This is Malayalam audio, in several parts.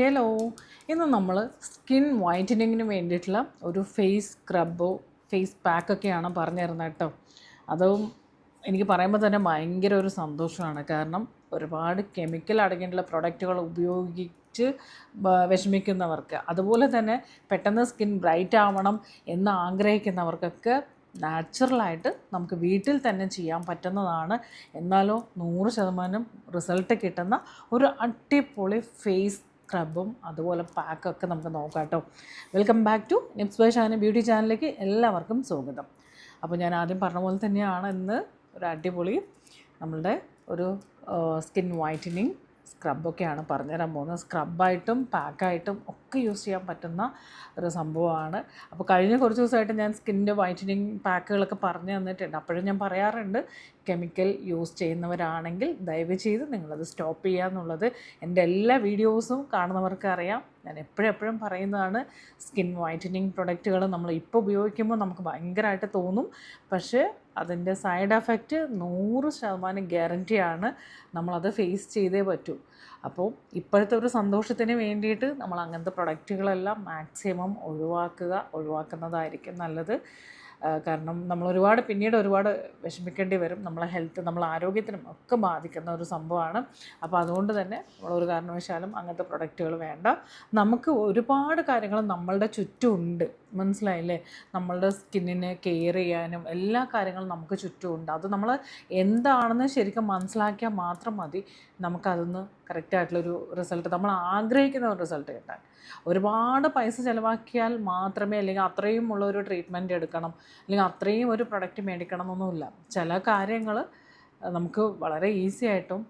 ഹലോ, ഇന്ന് നമ്മൾ സ്കിൻ വൈറ്റനിങ്ങിന് വേണ്ടിയിട്ടുള്ള ഒരു ഫേസ് സ്ക്രബോ ഫേസ് പാക്കൊക്കെയാണ് പറഞ്ഞു തരുന്നത് കേട്ടോ. അതും എനിക്ക് പറയുമ്പോൾ തന്നെ ഭയങ്കര ഒരു സന്തോഷമാണ്. കാരണം ഒരുപാട് കെമിക്കൽ അടങ്ങിയിട്ടുള്ള പ്രൊഡക്റ്റുകൾ ഉപയോഗിച്ച് വിഷമിക്കുന്നവർക്ക്, അതുപോലെ തന്നെ പെട്ടെന്ന് സ്കിൻ ബ്രൈറ്റ് ആവണം എന്ന് ആഗ്രഹിക്കുന്നവർക്കൊക്കെ നാച്ചുറലായിട്ട് നമുക്ക് വീട്ടിൽ തന്നെ ചെയ്യാൻ പറ്റുന്നതാണ്. എന്നാലോ 100% റിസൾട്ട് കിട്ടുന്ന ഒരു അടിപൊളി ഫേസ് സ്ക്രബും അതുപോലെ പാക്കൊക്കെ നമുക്ക് നോക്കാം കേട്ടോ. Welcome back to Nips by Shani beauty ചാനലിലേക്ക് എല്ലാവർക്കും സ്വാഗതം. അപ്പോൾ ഞാൻ ആദ്യം പറഞ്ഞ പോലെ തന്നെയാണ് ഇന്ന് ഒരു അടിപൊളി നമ്മളുടെ ഒരു സ്കിൻ വൈറ്റനിങ് സ്ക്രബൊക്കെയാണ് പറഞ്ഞുതരാൻ പോകുന്നത്. സ്ക്രബായിട്ടും പാക്കായിട്ടും ഒക്കെ യൂസ് ചെയ്യാൻ പറ്റുന്ന ഒരു സംഭവമാണ്. അപ്പോൾ കഴിഞ്ഞ കുറച്ച് ദിവസമായിട്ട് ഞാൻ സ്കിന്നിൻ്റെ വൈറ്റനിങ് പാക്കുകളൊക്കെ പറഞ്ഞു തന്നിട്ടുണ്ട്. അപ്പോഴും ഞാൻ പറയാറുണ്ട്, കെമിക്കൽ യൂസ് ചെയ്യുന്നവരാണെങ്കിൽ ദയവ് ചെയ്ത് നിങ്ങളത് സ്റ്റോപ്പ് ചെയ്യുക എന്നുള്ളത്. എൻ്റെ എല്ലാ വീഡിയോസും കാണുന്നവർക്ക് അറിയാം. ഞാൻ എപ്പോഴും പറയുന്നതാണ്, സ്കിൻ വൈറ്റനിങ് പ്രൊഡക്റ്റുകൾ നമ്മൾ ഇപ്പോൾ ഉപയോഗിക്കുമ്പോൾ നമുക്ക് ഭയങ്കരമായിട്ട് തോന്നും, പക്ഷേ അതിൻ്റെ സൈഡ് എഫക്റ്റ് 100% ഗ്യാരൻറ്റിയാണ്. നമ്മളത് ഫേസ് ചെയ്തേ പറ്റൂ. അപ്പോൾ ഇപ്പോഴത്തെ ഒരു സന്തോഷത്തിന് വേണ്ടിയിട്ട് നമ്മൾ അങ്ങനത്തെ പ്രൊഡക്റ്റുകളെല്ലാം മാക്സിമം ഒഴിവാക്കുന്നതായിരിക്കും നല്ലത്. കാരണം നമ്മൾ പിന്നീട് ഒരുപാട് വിഷമിക്കേണ്ടി വരും. നമ്മളെ ഹെൽത്ത്, നമ്മളെ ആരോഗ്യത്തിനും ഒക്കെ ബാധിക്കുന്ന ഒരു സംഭവമാണ്. അപ്പോൾ അതുകൊണ്ട് തന്നെ നമ്മളൊരു കാരണവശാലും അങ്ങനത്തെ പ്രൊഡക്റ്റുകൾ വേണ്ട. നമുക്ക് ഒരുപാട് കാര്യങ്ങൾ നമ്മളുടെ ചുറ്റുമുണ്ട്, മനസ്സിലായില്ലേ? നമ്മളുടെ സ്കിന്നിനെ കെയർ ചെയ്യാനും എല്ലാ കാര്യങ്ങളും നമുക്ക് ചുറ്റുമുണ്ട്. അത് നമ്മൾ എന്താണെന്ന് ശരിക്കും മനസ്സിലാക്കിയാൽ മാത്രം മതി നമുക്കതൊന്ന് കറക്റ്റായിട്ടുള്ളൊരു റിസൾട്ട്, നമ്മൾ ആഗ്രഹിക്കുന്ന ഒരു റിസൾട്ട് കിട്ടാൻ. ഒരുപാട് പൈസ ചിലവാക്കിയാൽ മാത്രമേ, അല്ലെങ്കിൽ അത്രയും ഉള്ളൊരു ട്രീറ്റ്മെൻറ്റ് എടുക്കണം, അല്ലെങ്കിൽ അത്രയും ഒരു പ്രൊഡക്റ്റ് മേടിക്കണം എന്നൊന്നുമില്ല. ചില കാര്യങ്ങൾ നമുക്ക് വളരെ ഈസി ആയിട്ടും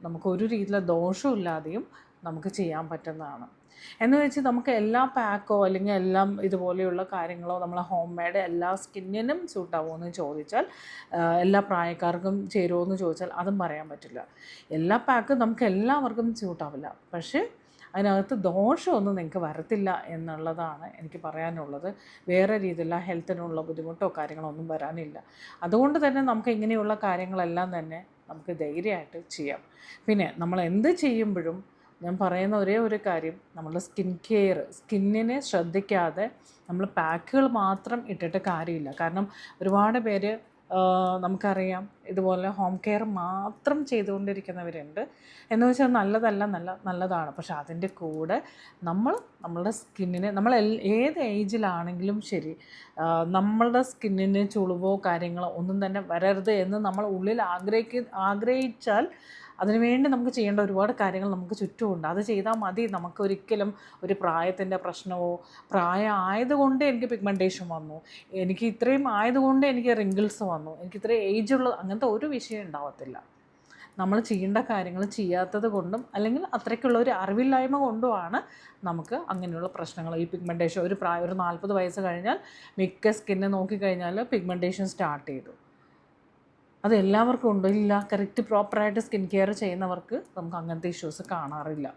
നമുക്കൊരു രീതിയിലുള്ള ദോഷമില്ലാതെയും നമുക്ക് ചെയ്യാൻ പറ്റുന്നതാണ്. എന്ന് വെച്ച് നമുക്ക് എല്ലാ പാക്കോ അല്ലെങ്കിൽ എല്ലാം ഇതുപോലെയുള്ള കാര്യങ്ങളോ നമ്മളെ ഹോം മെയ്ഡ് എല്ലാ സ്കിന്നിനും സ്യൂട്ടാവുമോ എന്ന് ചോദിച്ചാൽ, എല്ലാ പ്രായക്കാർക്കും ചേരുമോ എന്ന് ചോദിച്ചാൽ അതും പറയാൻ പറ്റില്ല. എല്ലാ പാക്കും നമുക്ക് എല്ലാവർക്കും സ്യൂട്ടാവില്ല, പക്ഷേ അതിനകത്ത് ദോഷമൊന്നും നിങ്ങൾക്ക് വരത്തില്ല എന്നുള്ളതാണ് എനിക്ക് പറയാനുള്ളത്. വേറെ രീതിയിലുള്ള ഹെൽത്തിനുള്ള ബുദ്ധിമുട്ടോ കാര്യങ്ങളോ ഒന്നും വരാനില്ല. അതുകൊണ്ട് തന്നെ നമുക്ക് ഇങ്ങനെയുള്ള കാര്യങ്ങളെല്ലാം തന്നെ നമുക്ക് ധൈര്യമായിട്ട് ചെയ്യാം. പിന്നെ നമ്മൾ എന്ത് ചെയ്യുമ്പോഴും ഞാൻ പറയുന്ന ഒരേ ഒരു കാര്യം, നമ്മളുടെ സ്കിൻ കെയർ, സ്കിന്നിനെ ശ്രദ്ധിക്കാതെ നമ്മൾ പാക്കുകൾ മാത്രം ഇട്ടിട്ട് കാര്യമില്ല. കാരണം ഒരുപാട് പേര് നമുക്കറിയാം ഇതുപോലെ ഹോം കെയർ മാത്രം ചെയ്തുകൊണ്ടിരിക്കുന്നവരുണ്ട്. എന്ന് വെച്ചാൽ നല്ലതാണ്, പക്ഷെ അതിൻ്റെ കൂടെ നമ്മളുടെ സ്കിന്നിനെ, നമ്മൾ ഏത് ഏജിലാണെങ്കിലും ശരി, നമ്മളുടെ സ്കിന്നിന് ചുളിവോ കാര്യങ്ങളോ ഒന്നും തന്നെ വരരുത് എന്ന് നമ്മൾ ഉള്ളിൽ ആഗ്രഹിച്ചാൽ അതിനുവേണ്ടി നമുക്ക് ചെയ്യേണ്ട ഒരുപാട് കാര്യങ്ങൾ നമുക്ക് ചുറ്റുമുണ്ട്. അത് ചെയ്താൽ മതി. നമുക്കൊരിക്കലും ഒരു പ്രായത്തിൻ്റെ പ്രശ്നമോ, പ്രായം ആയതുകൊണ്ട് എനിക്ക് പിഗ്മെൻറ്റേഷൻ വന്നു, എനിക്ക് ഇത്രയും ആയതുകൊണ്ട് എനിക്ക് റിങ്കിൾസ് വന്നു, എനിക്ക് ഇത്രയും ഏജുള്ള, അങ്ങനത്തെ ഒരു വിഷയം ഉണ്ടാവത്തില്ല. നമ്മൾ ചെയ്യേണ്ട കാര്യങ്ങൾ ചെയ്യാത്തത് കൊണ്ടും അല്ലെങ്കിൽ അത്രയ്ക്കുള്ള ഒരു അറിവില്ലായ്മ കൊണ്ടുമാണ് നമുക്ക് അങ്ങനെയുള്ള പ്രശ്നങ്ങൾ. ഈ പിഗ്മെൻറ്റേഷൻ ഒരു 40 വയസ്സ് കഴിഞ്ഞാൽ മിക്ക സ്കിന്നെ നോക്കിക്കഴിഞ്ഞാൽ പിഗ്മെൻറ്റേഷൻ സ്റ്റാർട്ട് ചെയ്തു. അത് എല്ലാവർക്കും ഉണ്ടോ? ഇല്ല. കറക്റ്റ് പ്രോപ്പറായിട്ട് സ്കിൻ കെയർ ചെയ്യുന്നവർക്ക് നമുക്ക് അങ്ങനത്തെ ഇഷ്യൂസ് കാണാറില്ല,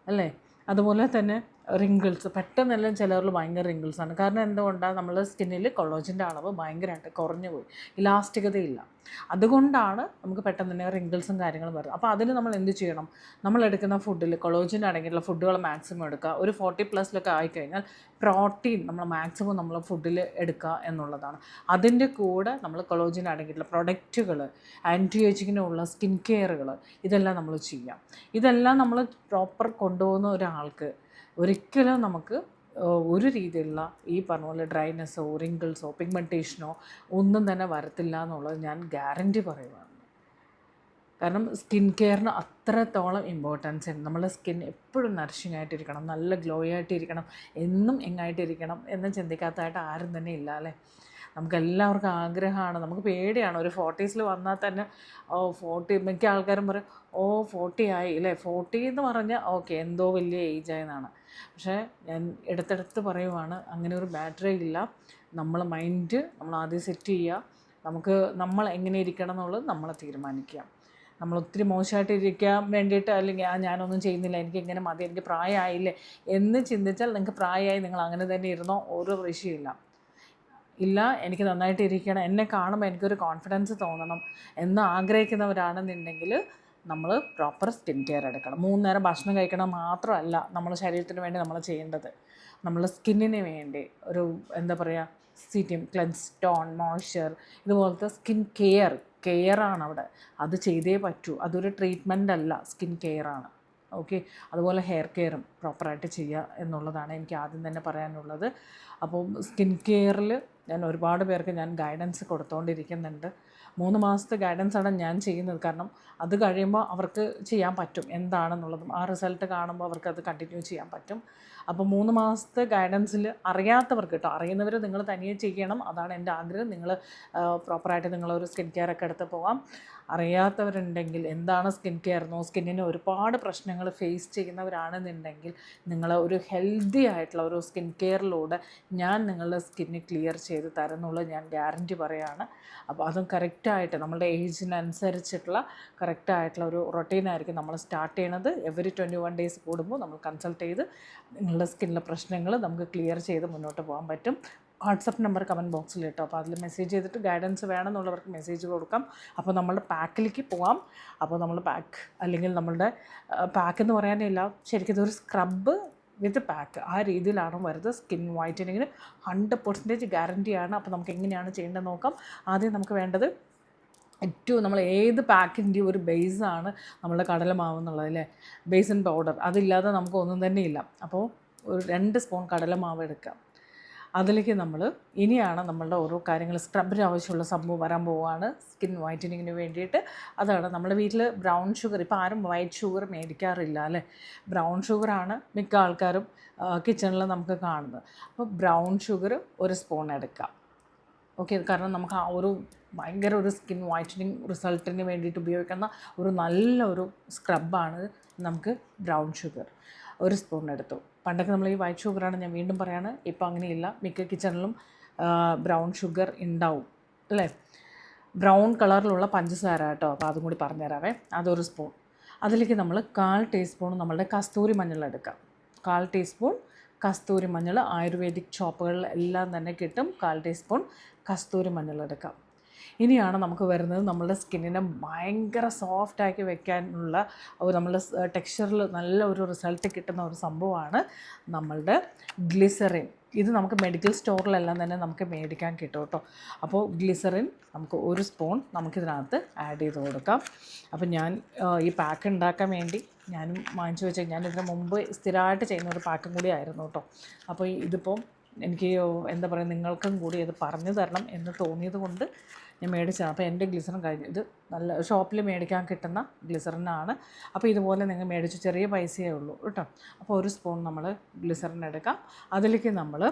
അല്ലേ? അതുപോലെ തന്നെ റിങ്കിൾസ്, പെട്ടെന്നെല്ലാം ചിലരിൽ ഭയങ്കര റിങ്കിൾസാണ്. കാരണം എന്തുകൊണ്ടാണ്? നമ്മളുടെ സ്കിന്നിൽ കൊളോജിൻ്റെ അളവ് ഭയങ്കരമായിട്ട് കുറഞ്ഞു പോയി, ഇലാസ്റ്റികതയില്ല. അതുകൊണ്ടാണ് നമുക്ക് പെട്ടെന്ന് തന്നെ റിങ്കിൾസും കാര്യങ്ങളും വരും. അപ്പോൾ അതിന് നമ്മൾ എന്ത് ചെയ്യണം? നമ്മൾ എടുക്കുന്ന ഫുഡിൽ കൊളോജിൻ അടങ്ങിയിട്ടുള്ള ഫുഡുകൾ മാക്സിമം എടുക്കുക. ഒരു 40+ ആയിക്കഴിഞ്ഞാൽ പ്രോട്ടീൻ നമ്മൾ മാക്സിമം നമ്മൾ ഫുഡിൽ എടുക്കുക എന്നുള്ളതാണ്. അതിൻ്റെ കൂടെ നമ്മൾ കൊളോജിൻ അടങ്ങിയിട്ടുള്ള പ്രൊഡക്റ്റുകൾ, ആൻറ്റി ഏജിങ്ങിനുള്ള സ്കിൻ കെയറുകൾ, ഇതെല്ലാം നമ്മൾ ചെയ്യാം. ഇതെല്ലാം നമ്മൾ പ്രോപ്പർ കൊണ്ടുപോകുന്ന ഒരാൾക്ക് ഒരിക്കലും നമുക്ക് ഒരു രീതിയിലുള്ള ഈ പറഞ്ഞ പോലെ ഡ്രൈനെസ്സോ റിങ്കിൾസോ പിഗ്മെൻറ്റേഷനോ ഒന്നും തന്നെ വരത്തില്ല എന്നുള്ളത് ഞാൻ ഗ്യാരൻറ്റി പറയുവാണ്. കാരണം സ്കിൻ കെയറിന് അത്രത്തോളം ഇമ്പോർട്ടൻസ് ഉണ്ട്. നമ്മുടെ സ്കിൻ എപ്പോഴും നറിഷിംഗ് ആയിട്ടിരിക്കണം, നല്ല ഗ്ലോ ആയിട്ടിരിക്കണം, എന്നും എങ്ങായിട്ടിരിക്കണം എന്ന് ചിന്തിക്കാത്തതായിട്ട് ആരും തന്നെ ഇല്ല, അല്ലേ? നമുക്കെല്ലാവർക്കും ആഗ്രഹമാണ്. നമുക്ക് പേടിയാണ്. ഒരു 40s വന്നാൽ തന്നെ 40, മിക്ക ആൾക്കാരും പറയും 40 ആയി അല്ലേ, 40 എന്ന് പറഞ്ഞാൽ ഓക്കെ എന്തോ വലിയ ഏജായെന്നാണ്. പക്ഷേ ഞാൻ എടുത്തെടുത്ത് പറയുവാണ്, അങ്ങനെ ഒരു ബാറ്ററി ഇല്ല. നമ്മൾ മൈൻഡ് നമ്മൾ ആദ്യം സെറ്റ് ചെയ്യുക. നമ്മൾ എങ്ങനെ ഇരിക്കണം എന്നുള്ളത് നമ്മൾ തീരുമാനിക്കുക. നമ്മൾ ഒത്തിരി മോശമായിട്ട് ഇരിക്കാൻ വേണ്ടിയിട്ട്, അല്ലെങ്കിൽ ഞാനൊന്നും ചെയ്യുന്നില്ല, എനിക്ക് ഇങ്ങനെ മതി, എനിക്ക് പ്രായമായില്ലേ എന്ന് ചിന്തിച്ചാൽ നിങ്ങൾക്ക് പ്രായമായി, നിങ്ങൾ അങ്ങനെ തന്നെ ഇരുന്നോ, ഒരു വിഷയമില്ല. എനിക്ക് നന്നായിട്ട് ഇരിക്കണം, എന്നെ കാണുമ്പോൾ എനിക്കൊരു കോൺഫിഡൻസ് തോന്നണം എന്ന് ആഗ്രഹിക്കുന്നവരാണെന്നുണ്ടെങ്കിൽ നമ്മൾ പ്രോപ്പർ സ്കിൻ കെയർ എടുക്കണം. 3 നേരം ഭക്ഷണം കഴിക്കണം മാത്രമല്ല നമ്മുടെ ശരീരത്തിന് വേണ്ടി നമ്മൾ ചെയ്യേണ്ടത്. നമ്മൾ സ്കിന്നിന് വേണ്ടി ഒരു എന്താ പറയുക, സിറ്റിം ക്ലെൻസ്, ടോൺ, മോയ്സ്ചർ, ഇതുപോലത്തെ സ്കിൻ കെയറാണ് അവിടെ. അത് ചെയ്തേ പറ്റൂ. അതൊരു ട്രീറ്റ്മെൻ്റ് അല്ല, സ്കിൻ കെയറാണ്. ഓക്കെ. അതുപോലെ ഹെയർ കെയറും പ്രോപ്പറായിട്ട് ചെയ്യുക എന്നുള്ളതാണ് എനിക്ക് ആദ്യം തന്നെ പറയാനുള്ളത്. അപ്പോൾ സ്കിൻ കെയറിൽ ഞാൻ ഒരുപാട് പേർക്ക് ഞാൻ ഗൈഡൻസ് കൊടുത്തുകൊണ്ടിരിക്കുന്നുണ്ട്. 3 മാസത്തെ ഗൈഡൻസാണ് ഞാൻ ചെയ്യുന്നത്. കാരണം അത് കഴിയുമ്പോൾ അവർക്ക് ചെയ്യാൻ പറ്റും എന്താണെന്നുള്ളതും ആ റിസൾട്ട് കാണുമ്പോൾ അവർക്ക് അത് കണ്ടിന്യൂ ചെയ്യാൻ പറ്റും. അപ്പോൾ 3 മാസത്തെ ഗൈഡൻസിൽ അറിയാത്തവർക്ക് കേട്ടോ, അറിയുന്നവർ നിങ്ങൾ തനിയെ ചെയ്യണം, അതാണ് എൻ്റെ ആഗ്രഹം. നിങ്ങൾ പ്രോപ്പറായിട്ട് നിങ്ങളൊരു സ്കിൻ കെയർ ഒക്കെ എടുത്ത് പോകാം. അറിയാത്തവരുണ്ടെങ്കിൽ എന്താണ് സ്കിൻ കെയർ എന്നോ, സ്കിന്നിന് ഒരുപാട് പ്രശ്നങ്ങൾ ഫേസ് ചെയ്യുന്നവരാണെന്നുണ്ടെങ്കിൽ നിങ്ങൾ ഒരു ഹെൽത്തി ആയിട്ടുള്ള ഒരു സ്കിൻ കെയറിലൂടെ ഞാൻ നിങ്ങളുടെ സ്കിന്ന് ക്ലിയർ ചെയ്ത് തരുന്നുള്ളത് ഞാൻ ഗ്യാരൻറ്റി പറയുകയാണ്. അപ്പോൾ അതും കറക്റ്റായിട്ട് നമ്മളുടെ ഏജിനനുസരിച്ചിട്ടുള്ള കറക്റ്റായിട്ടുള്ള ഒരു റൊട്ടീനായിരിക്കും നമ്മൾ സ്റ്റാർട്ട് ചെയ്യണത്. എവറി 21 ഡേയ്സ് കൂടുമ്പോൾ നമ്മൾ കൺസൾട്ട് ചെയ്ത് നിങ്ങളുടെ സ്കിന്നിലെ പ്രശ്നങ്ങൾ നമുക്ക് ക്ലിയർ ചെയ്ത് മുന്നോട്ട് പോകാൻ പറ്റും. വാട്സപ്പ് നമ്പർ കമൻറ്റ് ബോക്സിൽ ഇട്ടോ, അപ്പോൾ അതിൽ മെസ്സേജ് ചെയ്തിട്ട് ഗൈഡൻസ് വേണമെന്നുള്ളവർക്ക് മെസ്സേജ് കൊടുക്കാം. അപ്പോൾ നമ്മളുടെ പാക്കിലേക്ക് പോകാം. അപ്പോൾ നമ്മൾ പാക്ക് അല്ലെങ്കിൽ നമ്മളുടെ പാക്ക് എന്ന് പറയാനില്ല, ശരിക്കും ഇതൊരു സ്ക്രബ്ബ് വിത്ത് പാക്ക് ആ രീതിയിലാണ് വരുന്നത്. സ്കിൻ വൈറ്റനിങ്ങിന് 100% ഗ്യാരൻറ്റിയാണ്. അപ്പോൾ നമുക്ക് എങ്ങനെയാണ് ചെയ്യേണ്ടത് നോക്കാം. ആദ്യം നമുക്ക് വേണ്ടത് ഏറ്റവും നമ്മൾ ഏത് പാക്കിൻ്റെ ഒരു ബേസാണ് നമ്മളുടെ കടലമാവ് എന്നുള്ളത് അല്ലേ, ബേസൻ പൗഡർ. അതില്ലാതെ നമുക്ക് ഒന്നും തന്നെ ഇല്ല. അപ്പോൾ ഒരു 2 സ്പൂൺ കടലമാവ് എടുക്കാം. അതിലേക്ക് നമ്മൾ ഇനിയാണ് നമ്മളുടെ ഓരോ കാര്യങ്ങൾ സ്ക്രബിന് ആവശ്യമുള്ള സംഭവം വരാൻ പോവുകയാണ് സ്കിൻ വൈറ്റനിങ്ങിന് വേണ്ടിയിട്ട്. അതാണ് നമ്മുടെ വീട്ടിൽ ബ്രൗൺ ഷുഗർ, ഇപ്പോൾ ആരും വൈറ്റ് ഷുഗർ മേടിക്കാറില്ല അല്ലേ, ബ്രൗൺ ഷുഗറാണ് മിക്ക ആൾക്കാരും കിച്ചണിൽ നമുക്ക് കാണുന്നത്. അപ്പോൾ ബ്രൗൺ ഷുഗർ 1 സ്പൂൺ എടുക്കാം. ഓക്കെ. കാരണം നമുക്ക് ആ ഒരു ഭയങ്കര ഒരു സ്കിൻ വൈറ്റനിങ് റിസൾട്ടിന് വേണ്ടിയിട്ട് ഉപയോഗിക്കുന്ന ഒരു നല്ലൊരു സ്ക്രബാണ് നമുക്ക് ബ്രൗൺ ഷുഗർ. 1 സ്പൂൺ എടുത്തു. പണ്ടൊക്കെ നമ്മൾ ഈ വൈറ്റ് ഷുഗറാണ്, ഞാൻ വീണ്ടും പറയാണ്, ഇപ്പോൾ അങ്ങനെയില്ല. മിക്ക കിച്ചണിലും ബ്രൗൺ ഷുഗർ ഉണ്ടാവും അല്ലേ. ബ്രൗൺ കളറിലുള്ള പഞ്ചസാര കേട്ടോ, അപ്പോൾ അതും കൂടി പറഞ്ഞുതരാവേ. അത് 1 സ്പൂൺ. അതിലേക്ക് നമ്മൾ 1/4 ടീസ്പൂൺ നമ്മളുടെ കസ്തൂരി മഞ്ഞൾ എടുക്കാം. 1/4 ടീസ്പൂൺ കസ്തൂരി മഞ്ഞൾ ആയുർവേദിക് ഷോപ്പുകളിൽ എല്ലാം തന്നെ കിട്ടും. 1/4 ടീസ്പൂൺ കസ്തൂരി മഞ്ഞൾ എടുക്കാം. ഇനിയാണ് നമുക്ക് വരുന്നത് നമ്മളുടെ സ്കിന്നിനെ ഭയങ്കര സോഫ്റ്റാക്കി വെക്കാനുള്ള ഒരു നമ്മളുടെ ടെക്സ്ചറിൽ നല്ല ഒരു റിസൾട്ട് കിട്ടുന്ന ഒരു സംഭവമാണ് നമ്മളുടെ ഗ്ലിസറിൻ. ഇത് നമുക്ക് മെഡിക്കൽ സ്റ്റോറിലെല്ലാം തന്നെ നമുക്ക് മേടിക്കാൻ കിട്ടും കേട്ടോ. അപ്പോൾ ഗ്ലിസറിൻ നമുക്ക് 1 സ്പൂൺ നമുക്കിതിനകത്ത് ആഡ് ചെയ്ത് കൊടുക്കാം. അപ്പോൾ ഞാൻ ഈ പാക്ക് ഉണ്ടാക്കാൻ വേണ്ടി ഞാനും വാങ്ങിച്ചു വെച്ചാൽ ഞാൻ ഇതിന് മുമ്പ് സ്ഥിരമായിട്ട് ചെയ്യുന്ന ഒരു പാക്കും കൂടി ആയിരുന്നു കേട്ടോ. അപ്പോൾ ഇതിപ്പം എനിക്ക് എന്താ പറയുക, നിങ്ങൾക്കും കൂടി അത് പറഞ്ഞു തരണം എന്ന് തോന്നിയത് കൊണ്ട് ഞാൻ മേടിച്ചതാണ്. അപ്പോൾ എൻ്റെ ഗ്ലിസറിൻ കഴിഞ്ഞു. ഇത് നല്ല ഷോപ്പിൽ മേടിക്കാൻ കിട്ടുന്ന ഗ്ലിസറിനാണ്. അപ്പോൾ ഇതുപോലെ നിങ്ങൾ മേടിച്ച് ചെറിയ പൈസയേ ഉള്ളൂ കേട്ടോ. അപ്പോൾ 1 സ്പൂൺ നമ്മൾ ഗ്ലിസറിൻ എടുക്കാം. അതിലേക്ക് നമ്മൾ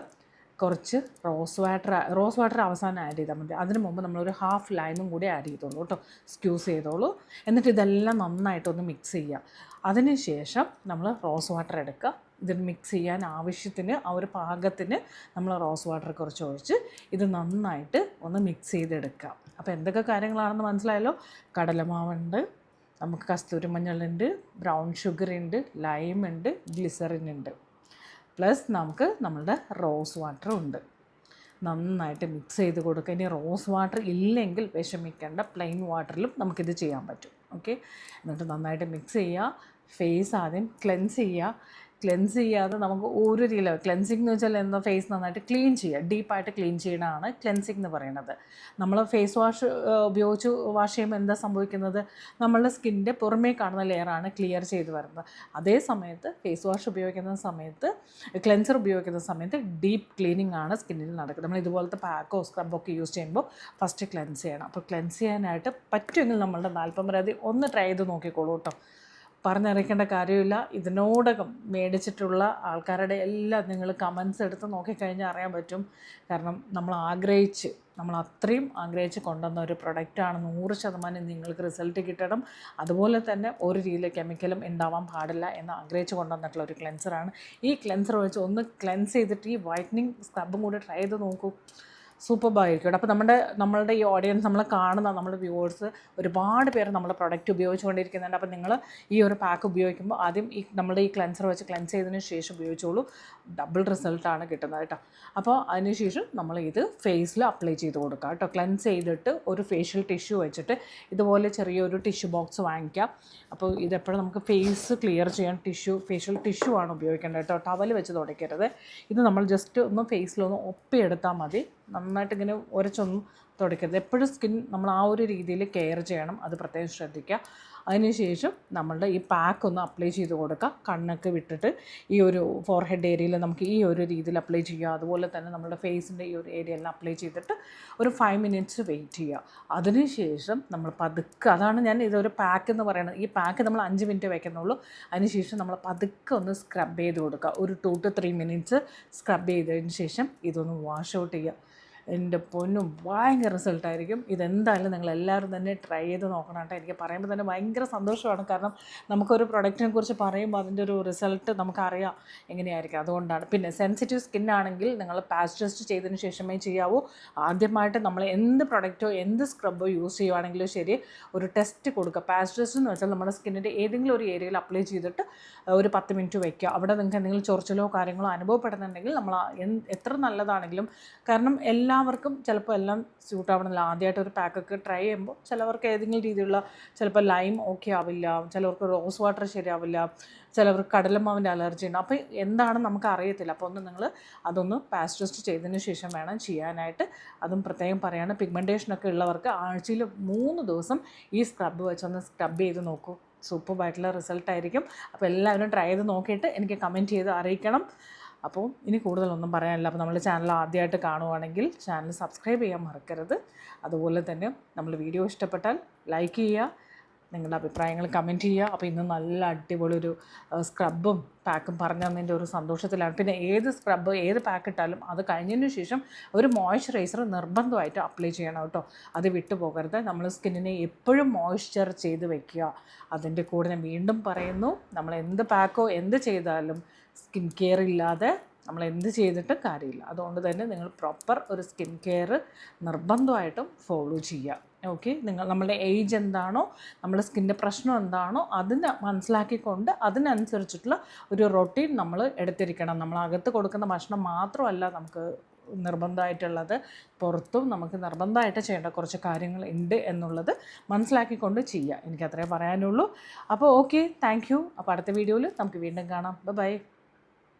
കുറച്ച് റോസ് വാട്ടർ അവസാനം ആഡ് ചെയ്താൽ മതി. അതിന് മുമ്പ് നമ്മളൊരു 1/2 ലൈമും കൂടി ആഡ് ചെയ്തോളൂ കേട്ടോ, സ്ക്യൂസ് ചെയ്തോളൂ. എന്നിട്ട് ഇതെല്ലാം നന്നായിട്ടൊന്ന് മിക്സ് ചെയ്യുക. അതിന് ശേഷം നമ്മൾ റോസ് വാട്ടർ എടുക്കുക. ഇതിന് മിക്സ് ചെയ്യാൻ ആവശ്യത്തിന് ആ ഒരു പാകത്തിന് നമ്മൾ റോസ് വാട്ടർ കുറച്ച് ഒഴിച്ച് ഇത് നന്നായിട്ട് ഒന്ന് മിക്സ് ചെയ്തെടുക്കുക. അപ്പോൾ എന്തൊക്കെ കാര്യങ്ങളാണെന്ന് മനസ്സിലായല്ലോ. കടലമാവുണ്ട്, നമുക്ക് കസ്തൂരി മഞ്ഞളുണ്ട്, ബ്രൗൺ ഷുഗറുണ്ട്, ലൈമുണ്ട്, ഗ്ലിസറിൻ ഉണ്ട്, പ്ലസ് നമുക്ക് നമ്മളുടെ റോസ് വാട്ടറും ഉണ്ട്. നന്നായിട്ട് മിക്സ് ചെയ്ത് കൊടുക്കുക. ഇനി റോസ് വാട്ടർ ഇല്ലെങ്കിൽ വിഷമിക്കേണ്ട, പ്ലെയിൻ വാട്ടറിലും നമുക്കിത് ചെയ്യാൻ പറ്റും. ഓക്കെ. എന്നിട്ട് നന്നായിട്ട് മിക്സ് ചെയ്യുക. ഫേസ് ആദ്യം ക്ലെൻസ് ചെയ്യുക. ക്ലെൻസ് ചെയ്യാതെ നമുക്ക് ഒരു രീതിയിൽ ക്ലെൻസിങ് എന്ന് വെച്ചാൽ എന്താ, ഫേസ് നന്നായിട്ട് ക്ലീൻ ചെയ്യുക, ഡീപ്പായിട്ട് ക്ലീൻ ചെയ്യണതാണ് ക്ലെൻസിങ് എന്ന് പറയുന്നത്. നമ്മൾ ഫേസ് വാഷ് ഉപയോഗിച്ച് വാഷ് ചെയ്യുമ്പോൾ എന്താ സംഭവിക്കുന്നത്, നമ്മളുടെ സ്കിന്നിൻ്റെ പുറമേ കാണുന്ന ലെയറാണ് ക്ലിയർ ചെയ്ത് വരുന്നത്. അതേ സമയത്ത് ഫേസ് വാഷ് ഉപയോഗിക്കുന്ന സമയത്ത്, ക്ലെൻസർ ഉപയോഗിക്കുന്ന സമയത്ത് ഡീപ്പ് ക്ലീനിങ് ആണ് സ്കിന്നിൽ നടക്കുന്നത്. നമ്മൾ ഇതുപോലത്തെ പാക്കോ സ്ക്രബൊക്കെ യൂസ് ചെയ്യുമ്പോൾ ഫസ്റ്റ് ക്ലെൻസ് ചെയ്യണം. അപ്പോൾ ക്ലെൻസ് ചെയ്യാനായിട്ട് പറ്റുമെങ്കിൽ നമ്മളുടെ 40 വരെ ഒന്ന് ട്രൈ ചെയ്ത് നോക്കിക്കോളൂ കേട്ടോ. പറഞ്ഞറിയിക്കേണ്ട കാര്യമില്ല. ഇതിനോടകം മേടിച്ചിട്ടുള്ള ആൾക്കാരുടെ എല്ലാം നിങ്ങൾ കമൻസ് എടുത്ത് നോക്കിക്കഴിഞ്ഞാൽ അറിയാൻ പറ്റും. കാരണം നമ്മൾ അത്രയും ആഗ്രഹിച്ച് കൊണ്ടുവന്ന ഒരു പ്രൊഡക്റ്റാണ്. 100% നിങ്ങൾക്ക് റിസൾട്ട് കിട്ടണം. അതുപോലെ തന്നെ ഒരു രീതിയിൽ കെമിക്കലും ഉണ്ടാവാൻ പാടില്ല എന്ന് ആഗ്രഹിച്ച് കൊണ്ടുവന്നിട്ടുള്ള ഒരു ക്ലെൻസറാണ്. ഈ ക്ലെൻസർ വെച്ച് ഒന്ന് ക്ലെൻസ് ചെയ്തിട്ട് ഈ വൈറ്റനിങ് സ്ക്രബും കൂടി ട്രൈ ചെയ്ത് നോക്കൂ. സൂപ്പർബായിരിക്കും കേട്ടോ. അപ്പോൾ നമ്മളുടെ ഈ ഓഡിയൻസ്, നമ്മളെ കാണുന്ന നമ്മുടെ വ്യൂവേഴ്സ് ഒരുപാട് പേര് നമ്മുടെ പ്രൊഡക്റ്റ് ഉപയോഗിച്ചുകൊണ്ടിരിക്കുന്നുണ്ട്. അപ്പോൾ നിങ്ങൾ ഈ ഒരു പാക്ക് ഉപയോഗിക്കുമ്പോൾ ആദ്യം നമ്മുടെ ഈ ക്ലെൻസർ വെച്ച് ക്ലെൻസ് ചെയ്തതിന് ശേഷം ഉപയോഗിച്ചോളൂ. ഡബിൾ റിസൾട്ടാണ് കിട്ടുന്നത് കേട്ടോ. അപ്പോൾ അതിനുശേഷം നമ്മൾ ഇത് ഫേസിൽ അപ്ലൈ ചെയ്ത് കൊടുക്കുക കേട്ടോ. ക്ലെൻസ് ചെയ്തിട്ട് ഒരു ഫേഷ്യൽ ടിഷ്യൂ വെച്ചിട്ട് ഇതുപോലെ ചെറിയൊരു ടിഷ്യൂ ബോക്സ് വാങ്ങിക്കാം. അപ്പോൾ ഇതെപ്പോഴും നമുക്ക് ഫേസ് ക്ലിയർ ചെയ്യാൻ ഫേഷ്യൽ ടിഷ്യൂ ആണ് ഉപയോഗിക്കേണ്ടത് കേട്ടോ. ടവൽ വെച്ച് തുടയ്ക്കരുത്. ഇത് നമ്മൾ ജസ്റ്റ് ഒന്ന് ഫേസിലൊന്ന് ഒപ്പിയെടുത്താൽ മതി. നന്നായിട്ട് ഇങ്ങനെ ഉരച്ചൊന്നും തുടയ്ക്കരുത്. എപ്പോഴും സ്കിൻ നമ്മൾ ആ ഒരു രീതിയിൽ കെയർ ചെയ്യണം, അത് പ്രത്യേകം ശ്രദ്ധിക്കുക. അതിനുശേഷം നമ്മളുടെ ഈ പാക്ക് ഒന്ന് അപ്ലൈ ചെയ്ത് കൊടുക്കുക. കണ്ണൊക്കെ വിട്ടിട്ട് ഈ ഒരു ഫോർഹെഡ് ഏരിയയിൽ നമുക്ക് ഈ ഒരു രീതിയിൽ അപ്ലൈ ചെയ്യുക. അതുപോലെ തന്നെ നമ്മുടെ ഫേസിൻ്റെ ഈ ഒരു ഏരിയയെല്ലാം അപ്ലൈ ചെയ്തിട്ട് ഒരു 5 മിനിറ്റ്സ് വെയിറ്റ് ചെയ്യുക. അതിനുശേഷം നമ്മൾ പതുക്കെ, അതാണ് ഞാൻ ഇതൊരു പാക്ക് എന്ന് പറയുന്നത്. ഈ പാക്ക് നമ്മൾ 5 മിനിറ്റ് വയ്ക്കുന്നുള്ളൂ. അതിനുശേഷം നമ്മൾ പതുക്കെ ഒന്ന് സ്ക്രബ് ചെയ്ത് കൊടുക്കുക. ഒരു 2 to 3 മിനിറ്റ്സ് സ്ക്രബ് ചെയ്തതിന് ശേഷം ഇതൊന്ന് വാഷ് ഔട്ട് ചെയ്യുക. എൻ്റെ പൊന്നും ഭയങ്കര റിസൾട്ടായിരിക്കും. ഇതെന്തായാലും നിങ്ങളെല്ലാവരും തന്നെ ട്രൈ ചെയ്ത് നോക്കണം കേട്ടോ. എനിക്ക് പറയുമ്പോൾ തന്നെ ഭയങ്കര സന്തോഷമാണ്. കാരണം നമുക്കൊരു പ്രൊഡക്റ്റിനെ കുറിച്ച് പറയുമ്പോൾ അതിൻ്റെ ഒരു റിസൾട്ട് നമുക്കറിയാം എങ്ങനെയായിരിക്കും. അതുകൊണ്ടാണ്. പിന്നെ സെൻസിറ്റീവ് സ്കിൻ ആണെങ്കിൽ നിങ്ങൾ പാച്ച് ടെസ്റ്റ് ചെയ്തതിന് ശേഷമേ ചെയ്യാവൂ. ആദ്യമായിട്ട് നമ്മൾ എന്ത് പ്രൊഡക്റ്റോ എന്ത് സ്ക്രബോ യൂസ് ചെയ്യുവാണെങ്കിലും ശരി, ഒരു ടെസ്റ്റ് കൊടുക്കുക. പാച്ച് ടെസ്റ്റ് എന്ന് വെച്ചാൽ നമ്മുടെ സ്കിന്നിൻ്റെ ഏതെങ്കിലും ഒരു ഏരിയയിൽ അപ്ലൈ ചെയ്തിട്ട് ഒരു 10 മിനിറ്റ് വയ്ക്കുക. അവിടെ നിങ്ങൾക്ക് എന്തെങ്കിലും ചൊറിച്ചിലോ കാര്യങ്ങളോ അനുഭവപ്പെടുന്നുണ്ടെങ്കിൽ നമ്മൾ എത്ര നല്ലതാണെങ്കിലും, കാരണം എല്ലാവർക്കും ചിലപ്പോൾ എല്ലാം സ്യൂട്ട് ആവണമെന്നില്ല. ആദ്യമായിട്ട് ഒരു പാക്കൊക്കെ ട്രൈ ചെയ്യുമ്പോൾ ചിലവർക്ക് ഏതെങ്കിലും രീതിയിലുള്ള, ചിലപ്പോൾ ലൈം ഓക്കെ ആവില്ല, ചിലവർക്ക് റോസ് വാട്ടർ ശരിയാവില്ല, ചിലവർക്ക് കടലമാവിൻ്റെ അലർജി ഉണ്ട്. അപ്പോൾ എന്താണെന്ന് നമുക്ക് അറിയത്തില്ല. അപ്പോൾ നിങ്ങൾ അതൊന്ന് പാച്ച് ടെസ്റ്റ് ചെയ്തതിന് ശേഷം വേണം ചെയ്യാനായിട്ട്. അതും പ്രത്യേകം പറയുകയാണ്, പിഗ്മെൻറ്റേഷനൊക്കെ ഉള്ളവർക്ക് ആഴ്ചയിൽ 3 ദിവസം ഈ സ്ക്രബ് വെച്ചൊന്ന് സ്ക്രബ് ചെയ്ത് നോക്കൂ. സൂപ്പറായിട്ടുള്ള റിസൾട്ടായിരിക്കും. അപ്പോൾ എല്ലാവരും ട്രൈ ചെയ്ത് നോക്കിയിട്ട് എനിക്ക് കമൻറ്റ് ചെയ്ത് അറിയിക്കണം. അപ്പോൾ ഇനി കൂടുതലൊന്നും പറയാനില്ല. അപ്പോൾ നമ്മൾ ചാനൽ ആദ്യമായിട്ട് കാണുവാണെങ്കിൽ ചാനൽ സബ്സ്ക്രൈബ് ചെയ്യാൻ മറക്കരുത്. അതുപോലെ തന്നെ നമ്മൾ വീഡിയോ ഇഷ്ടപ്പെട്ടാൽ ലൈക്ക് ചെയ്യുക, നിങ്ങളുടെ അഭിപ്രായങ്ങൾ കമൻറ്റ് ചെയ്യുക. അപ്പോൾ ഇന്ന് നല്ല അടിപൊളി ഒരു സ്ക്രബും പാക്കും പറഞ്ഞു തന്നതിൻ്റെ ഒരു സന്തോഷത്തിലാണ്. പിന്നെ ഏത് സ്ക്രബ് ഏത് പാക്ക് ഇട്ടാലും അത് കഴിഞ്ഞതിന് ശേഷം ഒരു മോയ്സ്ചറൈസർ നിർബന്ധമായിട്ട് അപ്ലൈ ചെയ്യണം കേട്ടോ. അത് വിട്ടു പോകരുത്. നമ്മൾ സ്കിന്നിനെ എപ്പോഴും മോയ്സ്ചർ ചെയ്ത് വെക്കുക. അതിൻ്റെ കൂടെ ഞാൻ വീണ്ടും പറയുന്നു, നമ്മൾ എന്ത് പാക്കോ എന്ത് ചെയ്താലും സ്കിൻ കെയർ ഇല്ലാതെ നമ്മൾ എന്ത് ചെയ്തിട്ടും കാര്യമില്ല. അതുകൊണ്ട് തന്നെ നിങ്ങൾ പ്രോപ്പർ ഒരു സ്കിൻ കെയർ നിർബന്ധമായിട്ടും ഫോളോ ചെയ്യുക. ഓക്കെ, നമ്മളുടെ ഏജ് എന്താണോ, നമ്മുടെ സ്കിൻ്റെ പ്രശ്നം എന്താണോ അതിനെ മനസ്സിലാക്കിക്കൊണ്ട് അതിനനുസരിച്ചിട്ടുള്ള ഒരു റൊട്ടീൻ നമ്മൾ എടുത്തിരിക്കണം. നമ്മൾ അകത്ത് കൊടുക്കുന്ന ഭക്ഷണം മാത്രമല്ല നമുക്ക് നിർബന്ധമായിട്ടുള്ളത്, പുറത്തും നമുക്ക് നിർബന്ധമായിട്ട് ചെയ്യേണ്ട കുറച്ച് കാര്യങ്ങൾ ഉണ്ട് എന്നുള്ളത് മനസ്സിലാക്കിക്കൊണ്ട് ചെയ്യുക. എനിക്കത്രേ പറയാനുള്ളൂ. അപ്പോൾ ഓക്കെ, താങ്ക് യു. അപ്പോൾ അടുത്ത വീഡിയോയിൽ നമുക്ക് വീണ്ടും കാണാം. ബൈ.